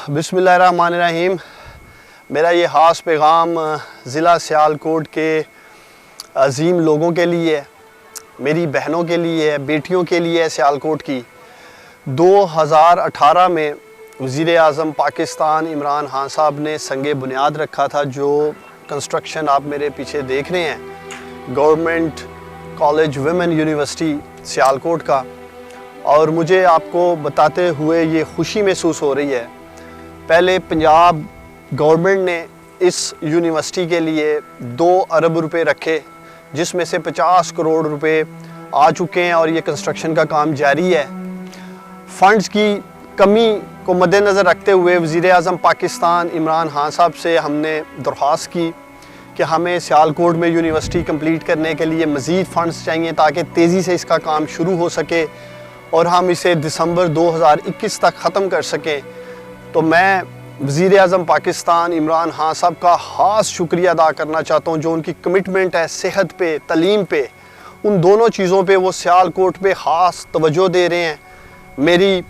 बिस्मिल्लाहिर्रहमानिर्रहीम। मेरा ये ख़ास पैगाम ज़िला सियालकोट के अज़ीम लोगों के लिए है, मेरी बहनों के लिए है, बेटियों के लिए है सियालकोट की। 2018 में वज़ीर-ए-आज़म पाकिस्तान इमरान खान साहब ने संगे बुनियाद रखा था। जो कंस्ट्रक्शन आप मेरे पीछे देख रहे हैं, government college women university Sialkot का, और मुझे आपको बताते हुए ये खुशी महसूस हो रही है। पहले पंजाब गवर्नमेंट ने इस यूनिवर्सिटी के लिए 2 अरब रुपए रखे, जिसमें से 50 करोड़ रुपए आ चुके हैं और ये कंस्ट्रक्शन का काम जारी है। फ़ंड्स की कमी को मद्देनज़र रखते हुए वज़ीर-ए-आज़म पाकिस्तान इमरान खान साहब से हमने दरख्वास्त की कि हमें सियालकोट में यूनिवर्सिटी कंप्लीट करने के लिए मज़ीद फ़ंड्स चाहिए ताकि तेज़ी से इसका काम शुरू हो सके और हम इसे दिसंबर 2021 तक ख़त्म कर सकें। तो मैं वज़ीर-ए-आज़म पाकिस्तान इमरान खान साहब का ख़ास शुक्रिया अदा करना चाहता हूँ, जो उनकी कमिटमेंट है सेहत पे, तलीम पे, उन दोनों चीज़ों पे वो सियालकोट पे ख़ास तवज्जो दे रहे हैं, मेरी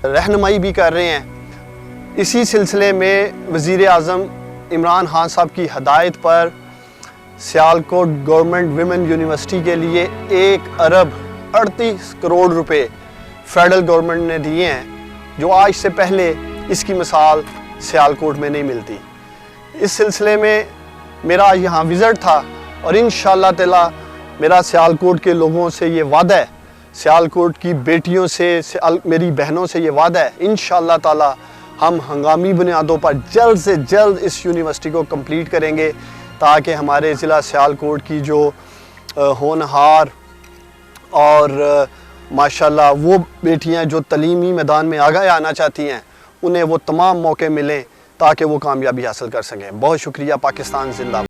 रहनुमाई भी कर रहे हैं। इसी सिलसिले में वज़ीर-ए-आज़म इमरान खान साहब की हदायत पर सियालकोट गवर्नमेंट वुमेन यूनिवर्सिटी के लिए 1 अरब 38 करोड़ रुपए फेडरल गवर्नमेंट ने दिए हैं, जो आज से पहले इसकी मिसाल सियालकोट में नहीं मिलती। इस सिलसिले में मेरा यहाँ विज़िट था और इंशाअल्लाह ताला मेरा सियालकोट के लोगों से ये वादा है, सियालकोट की बेटियों से, मेरी बहनों से ये वादा है, इंशाअल्लाह ताला हम हंगामी बुनियादों पर जल्द से जल्द इस यूनिवर्सिटी को कंप्लीट करेंगे, ताकि हमारे ज़िला सियालकोट की जो होनहार और माशाल्लाह वो बेटियां जो तलीमी मैदान में आगे आना चाहती हैं, उन्हें वो तमाम मौके मिलें ताकि वो कामयाबी हासिल कर सकें। बहुत शुक्रिया। पाकिस्तान जिंदाबाद।